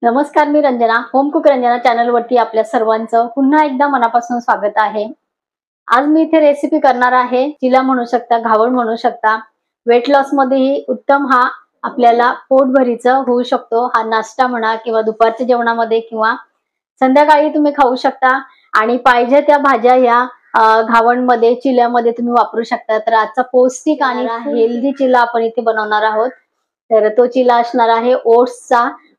नमस्कार, मी Ranjana. Home cook Ranjana channel वरती आपल्या सर्वांचं पुन्हा एकदा मनापासून स्वागत आहे. आज मी इथे रेसिपी करणार आहे. चिला म्हणू शकता, घावण म्हणू शकता. वेट लॉस मध्येही उत्तम हा आपल्याला पोटभरीचं होऊ शकतो. हा नाश्ता म्हणा किंवा दुपारच्या जेवणामध्ये किंवा संध्याकाळी तुम्ही खाऊ शकता आणि पाहिजे त्या भाज्या या घावणमध्ये चिल्यामध्ये तुम्ही वापरू शकता. तर आजचा पौष्टिक आणि हेल्दी चिला आपण इथे बनवणार आहोत. तर तो चिला असणार आहे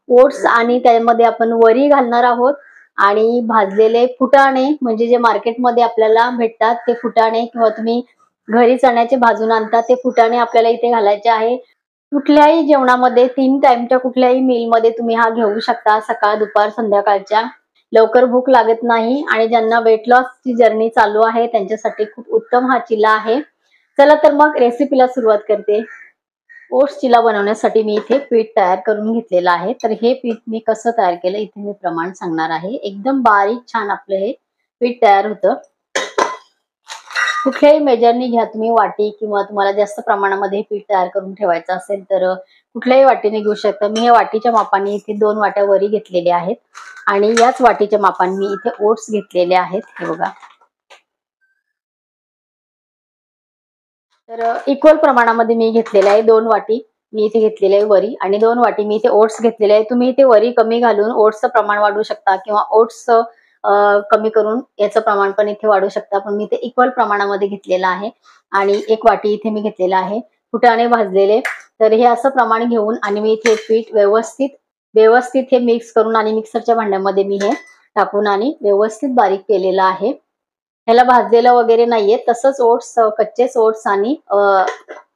ओट्स आणि त्यामध्ये आपण वरी घालणार आहोत आणि भाजलेले फुटाणे, म्हणजे जे मार्केटमध्ये आपल्याला भेटतात ते फुटाणे किंवा तुम्ही घरी चण्याचे भाजून आणता ते फुटाणे आपल्याला इथे घालायचे आहे. कुठल्याही जेवणामध्ये 3 टाइमच्या कुठल्याही मीलमध्ये तुम्ही हा घेऊ शकता. सकाळ, दुपार, संध्याकाळच्या. लवकर भूक लागत नाही आणि ज्यांना वेट लॉसची जर्नी चालू आहे त्यांच्यासाठी खूप उत्तम हा चिला आहे. चला तर मग रेसिपीला सुरुवात करते. ओट्स चिला बनवण्यासाठी मी इथे पीठ तयार करून घेतलेलं आहे. तर हे पीठ मी कसं तयार केलं इथे मी प्रमाण सांगणार आहे. एकदम बारीक छान आपलं हे पीठ तयार होतं. कुठल्याही मेजरनी घ्या तुम्ही, वाटी किंवा तुम्हाला जास्त प्रमाणामध्ये पीठ तयार करून ठेवायचं असेल तर कुठल्याही वाटीने घेऊ शकता. मी हे वाटीच्या मापाने इथे 2 वाट्या वरी घेतलेल्या आहेत आणि याच वाटीच्या मापाने मी इथे ओट्स घेतलेले आहेत. हे बघा. तर इक्वल प्रमाणामध्ये मी घेतलेलं आहे. 2 वाटी मी इथे घेतलेली आहे वरी आणि 2 वाटी मी इथे ओट्स घेतलेले आहे. तुम्ही इथे वरी कमी घालून ओट्सचं प्रमाण वाढवू शकता किंवा ओट्स कमी करून याचं प्रमाण पण इथे वाढवू शकता. पण मी इथे इक्वल प्रमाणामध्ये घेतलेलं आहे आणि 1 वाटी इथे मी घेतलेला आहे फुटाणे भाजलेले. तर हे असं प्रमाण घेऊन आणि मी इथे पीठ व्यवस्थित हे मिक्स करून आणि मिक्सरच्या भांड्यामध्ये मी हे टाकून आणि व्यवस्थित बारीक केलेलं आहे. ह्याला भाजलेलं वगैरे नाहीये, तसंच ओट्स, कच्चेच ओट्स आणि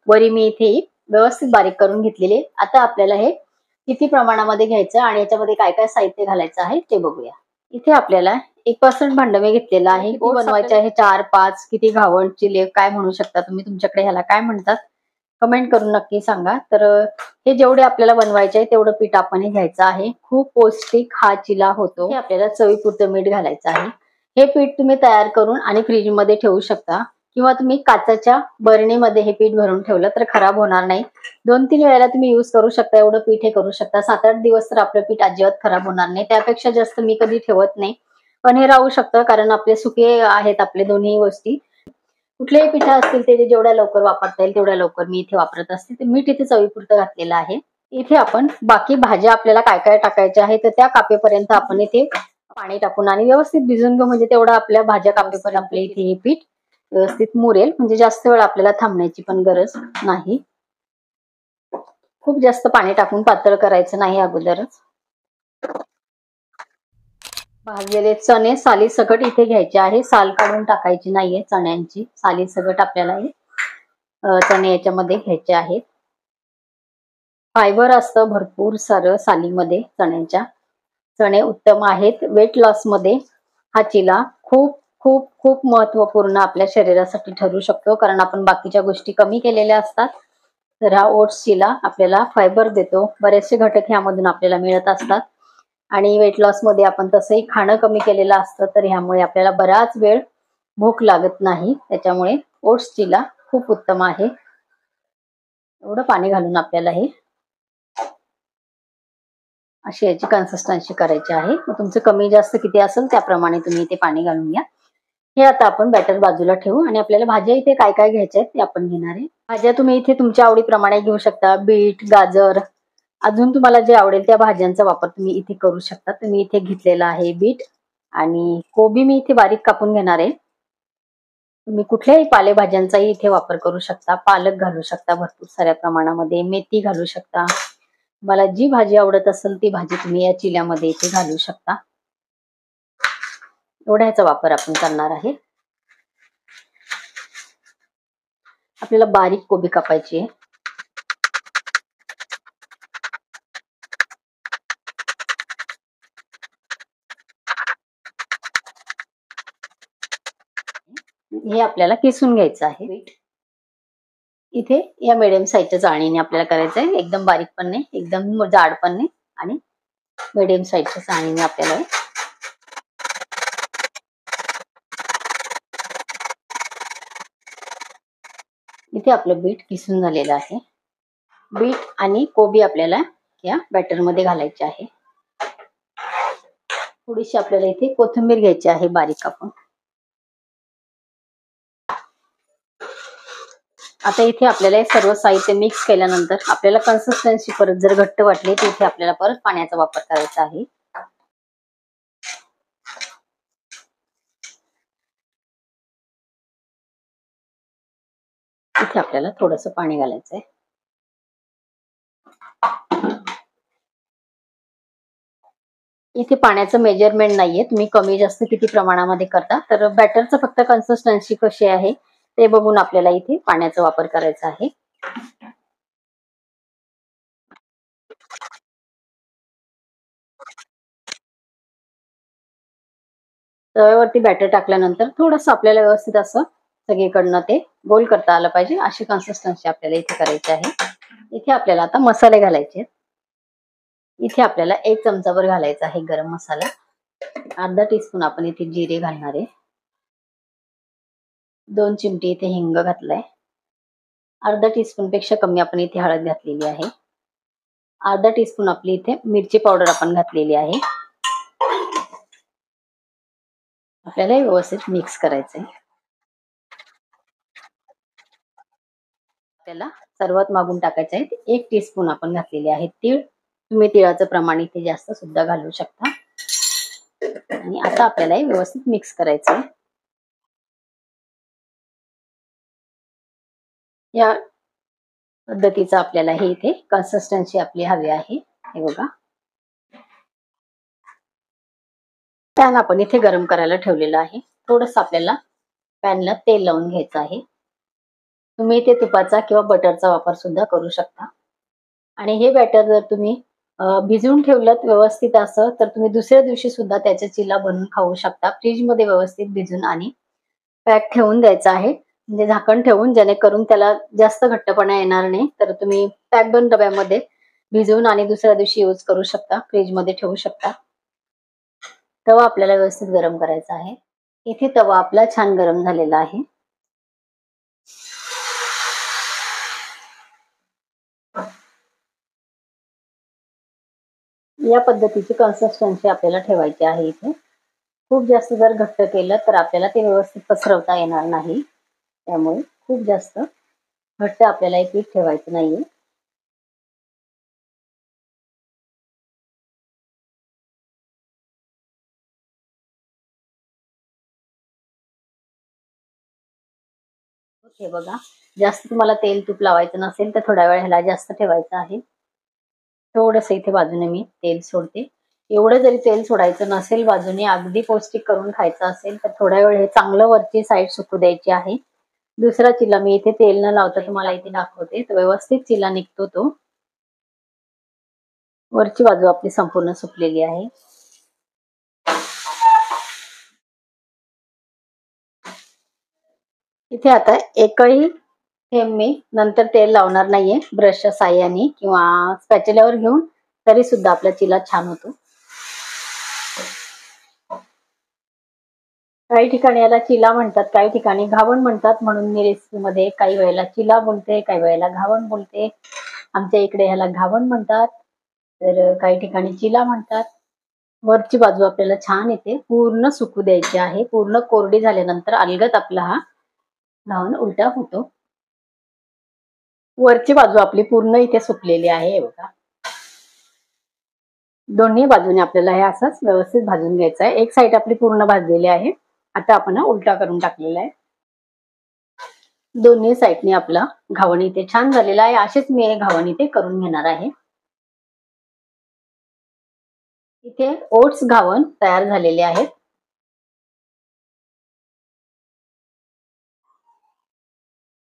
वरी मी इथे व्यवस्थित बारीक करून घेतलेले. आता आपल्याला हे किती प्रमाणामध्ये घ्यायचं आणि याच्यामध्ये काय काय साहित्य घालायचं आहे ते बघूया. इथे आपल्याला 1% भांड मी घेतलेलं आहे. बनवायचे आहे 4-5, किती घावण, चिले काय म्हणू शकता तुम्ही, तुमच्याकडे ह्याला काय म्हणतात कमेंट करून नक्की सांगा. तर हे जेवढे आपल्याला बनवायचे आहे तेवढं पीठ आपण हे घ्यायचं आहे. खूप पौष्टिक हा चिला होतो. हे आपल्याला चवीपुरतं मीठ घालायचं आहे. हे पीठ तुम्ही तयार करून आणि फ्रीज मध्ये ठेवू शकता किंवा तुम्ही काचेच्या बरणीमध्ये हे पीठ भरून ठेवलं तर खराब होणार नाही. 2-3 वेळेला तुम्ही यूज करू शकता. एवढं पीठ हे करू शकता. 7-8 दिवस तर आपलं पीठ अजिबात खराब होणार नाही. त्यापेक्षा जास्त मी कधी ठेवत नाही, पण हे राहू शकतं कारण आपले सुके आहेत आपले दोन्ही गोष्टी. कुठलेही पिठं असतील ते जेवढ्या लवकर वापरता येईल तेवढ्या लवकर मी इथे वापरत असते. ते मीठ इथे चवीपुरतं घातलेलं आहे. इथे आपण बाकी भाज्या आपल्याला काय काय टाकायच्या आहे तर त्या कापेपर्यंत आपण इथे पाणी टाकून आणि व्यवस्थित भिजून घेऊ, म्हणजे तेवढं आपल्या भाज्या कापेपर्यंत आपल्या इथे हे पीठ व्यवस्थित मुरेल. म्हणजे जास्त वेळ आपल्याला थांबण्याची पण गरज नाही. खूप जास्त पाणी टाकून पातळ करायचं नाही अगोदरच. भाजलेले चणे साली सकट इथे घ्यायचे आहे. साल काढून टाकायची नाहीये चण्यांची. साली सकट आपल्याला हे चणे याच्यामध्ये घ्यायचे आहेत. फायबर असतं भरपूर सारं सालीमध्ये चण्याच्या. चणे उत्तम आहेत वेट लॉस मध्ये. हा चिला खूप खूप खूप महत्वपूर्ण आपल्या शरीरासाठी ठरू शकतो कारण आपण बाकीच्या गोष्टी कमी केलेल्या असतात. तर हा ओट्स चिला आपल्याला फायबर देतो. बरेचसे घटक ह्यामधून आपल्याला मिळत असतात आणि वेट लॉस मध्ये आपण तसंही खाणं कमी केलेलं असतं तर ह्यामुळे आपल्याला बराच वेळ भूक लागत नाही. त्याच्यामुळे ओट्स चिला खूप उत्तम आहे. एवढं पाणी घालून आपल्याला हे अशी याची कन्सिस्टन्सी करायची आहे. मग तुमचं कमी जास्त किती असेल त्याप्रमाणे तुम्ही इथे पाणी घालून घ्या. हे आता आपण बॅटर बाजूला ठेवू आणि आपल्याला भाज्या इथे काय काय घ्यायच्या आहेत ते आपण घेणार आहे. भाज्या तुम्ही इथे तुमच्या आवडीप्रमाणे घेऊ शकता. बीट, गाजर, अजून तुम्हाला जे आवडेल त्या भाज्यांचा वापर तुम्ही इथे करू शकता. तुम्ही इथे घेतलेला आहे बीट आणि कोबी मी इथे बारीक कापून घेणार आहे. तुम्ही कुठल्याही पालेभाज्यांचाही इथे वापर करू शकता. पालक घालू शकता भरपूर साऱ्या प्रमाणामध्ये, मेथी घालू शकता. मला जी भाजी आवडत असेल ती भाजी तुम्ही या चिल्यामध्ये इथे घालू शकता. एवढ्याचा वापर आपण करणार आहे. आपल्याला बारीक कोबी कापायची आहे. हे आपल्याला किसून घ्यायचं आहे. इथे या मिडियम साईजच्या चाळणीने आपल्याला करायचं आहे. एकदम बारीक पण नाही, एकदम जाड पण नाही आणि मिडियम साईजच्या चाळणीने आपल्याला इथे आपलं बीट किसून झालेलं आहे. बीट आणि कोबी आपल्याला या बॅटर मध्ये घालायचे आहे. थोडीशी आपल्याला इथे कोथिंबीर घ्यायची आहे बारीक कापून. आता इथे आपल्याला हे सर्व साहित्य मिक्स केल्यानंतर आपल्याला कन्सिस्टन्सी परत जर घट्ट वाटली तर इथे आपल्याला परत पाण्याचा वापर करायचा आहे. इथे आपल्याला थोडंसं पाणी घालायचंय. इथे पाण्याचं मेजरमेंट नाहीये, तुम्ही कमी जास्त किती प्रमाणामध्ये करता, तर बॅटरचं फक्त कन्सिस्टन्सी कशी आहे ते बघून आपल्याला इथे पाण्याचा वापर करायचा आहे. तव्यावरती बॅटर टाकल्यानंतर थोडंसं आपल्याला व्यवस्थित असं सगळीकडनं ते गोल करता आलं पाहिजे, अशी कन्सिस्टन्सी आपल्याला इथे करायची आहे. इथे आपल्याला आता मसाले घालायचे. इथे आपल्याला 1 चमचाभर घालायचा आहे गरम मसाला. अर्धा टीस्पून आपण इथे जिरे घालणार आहे. 2 चिमटी इथे हिंग घातलाय. अर्धा टीस्पून पेक्षा कमी आपण इथे हळद घातलेली आहे. अर्धा टीस्पून आपली इथे मिरची पावडर आपण घातलेली आहे. आपल्याला व्यवस्थित मिक्स करायचंय. आपल्याला सर्वात मागून टाकायचे आहे 1 टीस्पून आपण घातलेले आहे तीळ. तुम्ही तिळाचं प्रमाण इथे जास्त सुद्धा घालू शकता. आणि आता आपल्याला हे व्यवस्थित मिक्स करायचंय. या पद्धतीचा आपल्याला हे इथे कन्सिस्टन्सी आपली हवी आहे. हे बघा, पॅन आपण इथे गरम करायला ठेवलेला आहे. थोडंसं आपल्याला पॅनला तेल लावून घ्यायचं आहे. तुम्ही इथे तुपाचा किंवा बटरचा वापर सुद्धा करू शकता. आणि हे बॅटर जर तुम्ही भिजवून ठेवलं व्यवस्थित असं, तर तुम्ही दुसऱ्या दिवशी सुद्धा त्याच्या चिला बनवून खाऊ शकता. फ्रीजमध्ये व्यवस्थित भिजून आणि पॅक ठेवून द्यायचं आहे, म्हणजे झाकण ठेवून, जेणेकरून त्याला जास्त घट्टपणा येणार नाही. तर तुम्ही पॅक बंद डब्यामध्ये भिजवून आणि दुसऱ्या दिवशी यूज करू शकता, फ्रीजमध्ये ठेवू शकता. तवा आपल्याला व्यवस्थित गरम करायचा आहे. इथे तवा आपला छान गरम झालेला आहे. या पद्धतीची कन्सिस्टन्सी आपल्याला ठेवायची आहे. इथे खूप जास्त जर घट्ट केलं तर आपल्याला ते व्यवस्थित पसरवता येणार नाही. त्यामुळे खूप जास्त घट्ट आपल्याला हे पीठ ठेवायचं नाहीये. हे बघा, जास्त तुम्हाला तेल तूप लावायचं नसेल तर थोड्या वेळ ह्याला जास्त ठेवायचं आहे. थोडंसं इथे बाजूने मी तेल सोडते. एवढं जरी तेल सोडायचं नसेल बाजूने, अगदी पौष्टिक करून खायचं असेल तर थोड्या वेळ हे चांगलं वरची साईड सुकू द्यायची आहे. दुसरा चिला मी इथे तेल न लावता तुम्हाला इथे दाखवते, तर व्यवस्थित चिला निघतो तो. वरची बाजू आपली संपूर्ण सुकलेली आहे. इथे आता एकही थेंब मी नंतर तेल लावणार नाहीये. ब्रशच्या साह्याने किंवा स्पॅच्युलावर घेऊन तरी सुद्धा आपला चिला छान होतो. काही ठिकाणी याला चिला म्हणतात, काही ठिकाणी घावण म्हणतात, म्हणून मी रेसिपीमध्ये काही वेळेला चिला बोलते, काही वेळेला घावण बोलते. आमच्या इकडे ह्याला घावण म्हणतात, तर काही ठिकाणी चिला म्हणतात. वरची बाजू आपल्याला छान येते, पूर्ण सुकू द्यायची आहे. पूर्ण कोरडी झाल्यानंतर अलगद आपला हा घावण उलटा होतो. वरची बाजू आपली पूर्ण इथे सुकलेली आहे बघा. दोन्ही बाजूने आपल्याला हे असंच व्यवस्थित भाजून घ्यायचं आहे. एक साईड आपली पूर्ण भाजलेली आहे. आता आपण उलटा करून टाकलेला आहे. दोन्ही साईडने आपला घावण इथे छान झालेला आहे. असेच मी हे घावण इथे करून घेणार आहे. इथे ओट्स घावण तयार झालेले आहेत.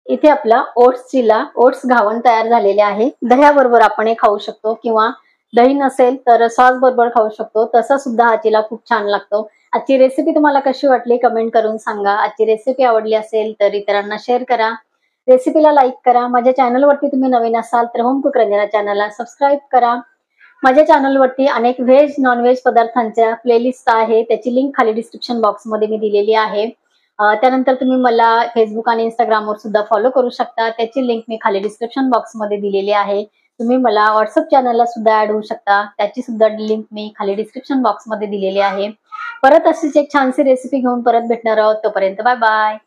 इथे आपला ओट्स घावण तयार झालेले आहे. दह्याबरोबर आपण हे खाऊ शकतो, किंवा दही नसेल तर सॉस बरोबर खाऊ शकतो. तसा सुद्धा हा चिला खूप छान लागतो. आजची रेसिपी तुम्हाला कशी वाटली कमेंट करून सांगा. आजची रेसिपी आवडली असेल तर इतरांना शेअर करा. रेसिपीला लाईक करा. माझ्या चॅनलवरती तुम्ही नवीन असाल तर होम कुक रंजना चॅनलला सबस्क्राईब करा. माझ्या चॅनलवरती अनेक व्हेज नॉनव्हेज पदार्थांच्या प्लेलिस्ट आहे, त्याची लिंक खाली डिस्क्रिप्शन बॉक्समध्ये मी दिलेली आहे. त्यानंतर तुम्ही मला फेसबुक आणि इंस्टाग्रामवर सुद्धा फॉलो करू शकता, त्याची लिंक मी खाली डिस्क्रिप्शन बॉक्समध्ये दिलेली आहे. तुम्ही मला व्हॉट्सअप चॅनलला सुद्धा ऍड होऊ शकता, त्याची सुद्धा लिंक मी खाली डिस्क्रिप्शन बॉक्स मध्ये दिलेली आहे. परत अशीच एक छानशी रेसिपी घेऊन परत भेटणार आहोत. तोपर्यंत बाय बाय.